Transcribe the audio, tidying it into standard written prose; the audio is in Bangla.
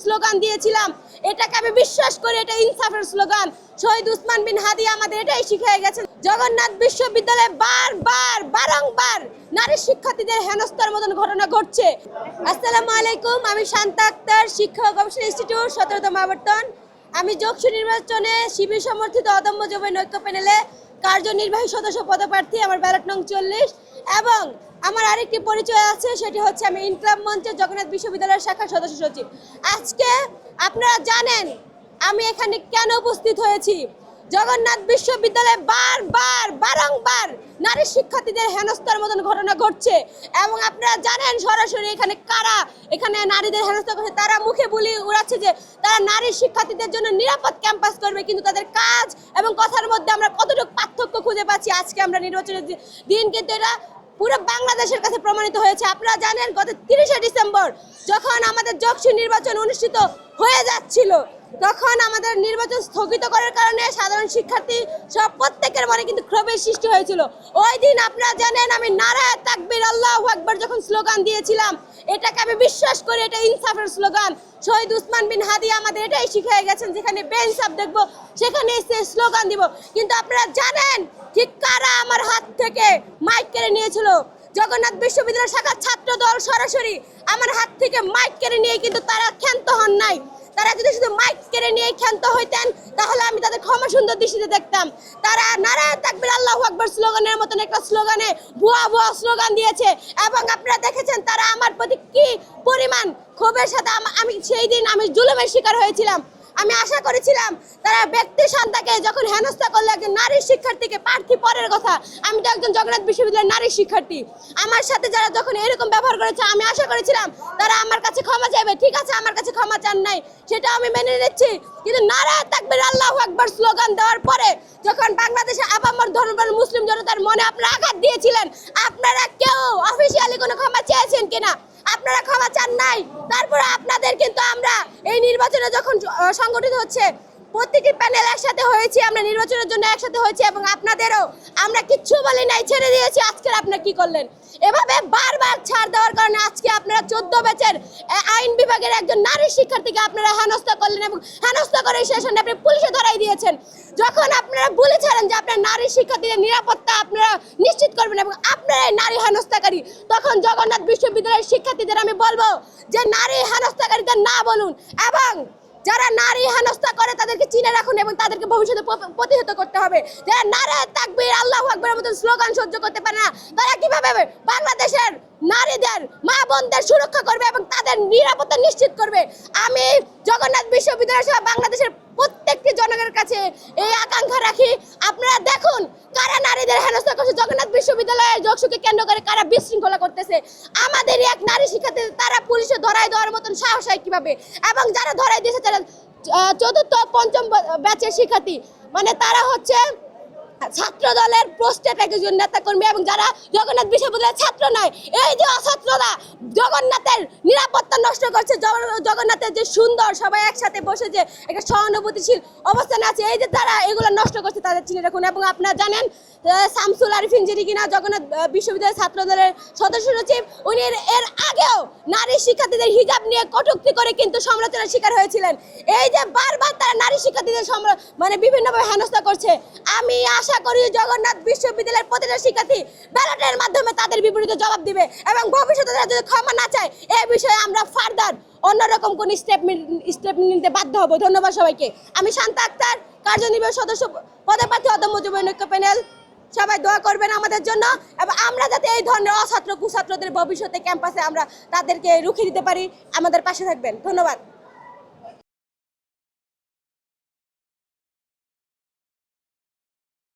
স্লোগান দিয়েছিলাম, এটাকে আমি বিশ্বাস করি এটা ইনসাফের স্লোগান। শহীদ উসমান বিন হাদি আমাদের এটাই শিখিয়ে গেছেন। জগন্নাথ বিশ্ববিদ্যালয়ে বারংবার নারী শিক্ষার্থীদের হেনস্থার মতন ঘটনা ঘটছে। আসসালামু আলাইকুম, আমি শান্তা আক্তার, শিক্ষা গবেষণা ইনস্টিটিউট 17তম আবর্তন। আমি যোগসু নির্বাচনে শিবির সমর্থিত অদম্য যুবৈন ঐক্য প্যানেলে কার্যনির্বাহী সদস্য পদপ্রার্থী। আমার ব্যালট নং 40 এবং আমার আরেকটি পরিচয় আছে, সেটি হচ্ছে আমি ইনকলাব মঞ্চের জগন্নাথ বিশ্ববিদ্যালয়ের শাখার সদস্য সচিব। আজকে আপনারা জানেন আমি এখানে কেন উপস্থিত হয়েছি। জগন্নাথ বিশ্ববিদ্যালয়ে বারংবার নারী শিক্ষার্থীদের হেনস্থার মতন ঘটনা ঘটছে এবং আপনারা জানেন সরাসরি এখানে নারীদের হেনস্থা করছে। তারা মুখে বুলি উড়াচ্ছে যে তারা নারী শিক্ষার্থীদের জন্য নিরাপদ ক্যাম্পাস করবে, কিন্তু তাদের কাজ এবং কথার মধ্যে আমরা কতটুকু পার্থক্য খুঁজে পাচ্ছি। আজকে আমরা নির্বাচনের দিন কিন্তু এটা পুরো বাংলাদেশের কাছে প্রমাণিত হয়েছে। আপনারা জানেন গত 30শে ডিসেম্বর যখন আমাদের যোগসু নির্বাচন অনুষ্ঠিত হয়ে যাচ্ছিল, তখন আমাদের নির্বাচন স্থগিত করার কারণে সাধারণ শিক্ষার্থী সব প্রত্যেকের মনে কিন্তু ক্ষোভের সৃষ্টি হয়েছিল। ওই দিন আপনারা জানেন আমি নারায়ে তাকবীর আল্লাহু আকবার যখন স্লোগান দিয়েছিলাম, এটাকে আমি বিশ্বাস করি এটা ইনসাফের স্লোগান। শহীদ উসমান বিন হাদি আমাদের এটাই শিখিয়ে গেছেন, যেখানে বেইনসাফ দেখবো সেখানে এসে স্লোগান দিব। কিন্তু আপনারা জানেন ঠিক কারা আমার হাত থেকে মাইক কেড়ে নিয়েছিল? জগন্নাথ বিশ্ববিদ্যালয় শাখার ছাত্র দল সরাসরি আমার হাত থেকে মাইক কেড়ে নিয়ে কিন্তু তারা ক্ষান্ত হন নাই। তারা যদি শুধু মাইক কেড়ে নিয়ে ক্ষান্ত হইতেন তাহলে আমি তাদের ক্ষমা সুন্দর দৃষ্টিতে দেখতাম। তারা নারায়ে তাকবীর আল্লাহু আকবার স্লোগানের মতন একটা স্লোগানে ভুয়া স্লোগান দিয়েছে এবং আপনারা দেখেছেন তারা আমার প্রতি কি পরিমাণ ক্ষোভের সাথে। আমি সেই দিন আমি জুলুমের শিকার হয়েছিলাম। আমি আশা করেছিলাম তারা ব্যক্তি সন্তানকে যখন হেনস্থা করলো একজন নারী শিক্ষার্থীকে প্রার্থী পরের কথা, আমি তো একজন জগন্নাথ বিশ্ববিদ্যালয়ের নারী শিক্ষার্থী, আমার সাথে যারা যখন এরকম ব্যবহার করেছে আমি আশা করেছিলাম তারা আমার কাছে ক্ষমা চাইবে। ঠিক আছে, আমার কাছে ক্ষমা চান নাই, সেটা আমি মেনে নিচ্ছি। কিন্তু নারায়ে তাকবীর আল্লাহু আকবার স্লোগান দেওয়ার পরে যখন বাংলাদেশের আপামর ধর্মপ্রাণ মুসলিম জনতার মনে আপনারা আঘাত দিয়েছিলেন, আপনারা কেউ অফিসিয়ালি কোনো ক্ষমা চেয়েছেন কিনা? আপনারা ক্ষমা চান নাই। তারপরে আপনাদের কিন্তু আমরা এই নির্বাচনে যখন সংগঠিত হচ্ছে প্রত্যেকটি প্যানেল একসাথে হয়েছি, আমরা নির্বাচনের জন্য একসাথে হয়েছি এবং আপনাদেরও আমরা কিচ্ছু বলি নাই, ছেড়ে দিয়েছি। আজকে আপনারা কি করলেন? এভাবে বারবার ছাড় দেওয়ার কারণে আজকে আপনারা 14 ব্যাচের আইন বিভাগের একজন নারী শিক্ষার্থীকে আপনারা হেনস্থা করলেন এবং হেনস্থা করে শেষে আপনি পুলিশে ধরাই দিয়েছেন। যখন আপনারা বলেছিলেন যে আপনার নারী শিক্ষার্থীদের নিরাপত্তা আপনারা নিশ্চিত করবেন এবং আপনারা নারী হেনস্থাকারী, তখন জগন্নাথ বিশ্ববিদ্যালয়ের শিক্ষার্থীদের আমি বলবো যে নারী হেনস্থাকারীদের না বলুন এবং যারা নারী হেনস্থা করে তাদেরকে চিনে রাখুন এবং তাদেরকে ভবিষ্যতে প্রতিহত করতে হবে। যারা নারায়ে তাকবীর আল্লাহু আকবারের মতো স্লোগান সহ্য করতে পারে না, তারা কিভাবে বাংলাদেশের নারীদের মা বোনদের সুরক্ষা করবে এবং তাদের নিরাপত্তা নিশ্চিত করবে? আমি জগন্নাথ বিশ্ববিদ্যালয় সহ বাংলাদেশের প্রত্যেকটি জনগণের কাছে এই আকাঙ্ক্ষা রাখি, আপনারা দেখুন কারা নারীদের হেনস্থা করছে। জগন্নাথ বিশ্ববিদ্যালয়ের যোগসুকে কেন্দ্র করে কারা বিশৃঙ্খলা করতেছে। আমাদের এক নারী শিক্ষার্থী তারা পুলিশে ধরাই দেওয়ার মতন সাহস হয় কিভাবে? এবং যারা ধরাই দিয়েছে তারা 4র্থ 5ম ব্যাচের শিক্ষার্থী, মানে তারা হচ্ছে ছাত্র দলের পোস্টেড একজন নেতা কর্মী এবং যারা জগন্নাথ বিশ্ববিদ্যালয়ের ছাত্র নয়। এই যে অছাত্ররা জগন্নাথের নিরাপত্তা নষ্ট করছে, জগন্নাথের যে সুন্দর সবাই একসাথে বসে যে একটা সহানুভূতিশীল অবস্থানে আছে, এই যে তারা এগুলো নষ্ট করছে তাদের চিনে রাখুন। এবং আপনারা জানেন শামসুল আরিফিন যিনি কিনা জগন্নাথ বিশ্ববিদ্যালয়ের ছাত্র দলের সদস্য সচিব, উনি এর আগেও নারী শিক্ষার্থীদের হিজাব নিয়ে কটূক্তি করে কিন্তু সমালোচনার শিকার হয়েছিলেন। এই যে বারবার তারা নারী শিক্ষার্থীদের মানে বিভিন্নভাবে হেনস্থা করছে, আমি আশা করি জগন্নাথ বিশ্ববিদ্যালয়ের প্রতিটা শিক্ষার্থী ব্যালটের মাধ্যমে তাদের বিপরীতে জবাব দিবে এবং ভবিষ্যতে তারা যদি ক্ষমা না চায় এই বিষয়ে আমরা ফার্দার অন্যরকম কোন স্টেপ নিতে বাধ্য হব। ধন্যবাদ সবাইকে। আমি শান্তা আক্তার, কার্যনির্বাহী সদস্য পদপ্রার্থী অদম্য যুবৈন ঐক্য প্যানেল। সবাই দোয়া করবেন আমাদের জন্য এবং আমরা যাতে এই ধরনের অছাত্র কুছাত্রদের ভবিষ্যতে ক্যাম্পাসে আমরা তাদেরকে রুখে দিতে পারি। আমাদের পাশে থাকবেন। ধন্যবাদ।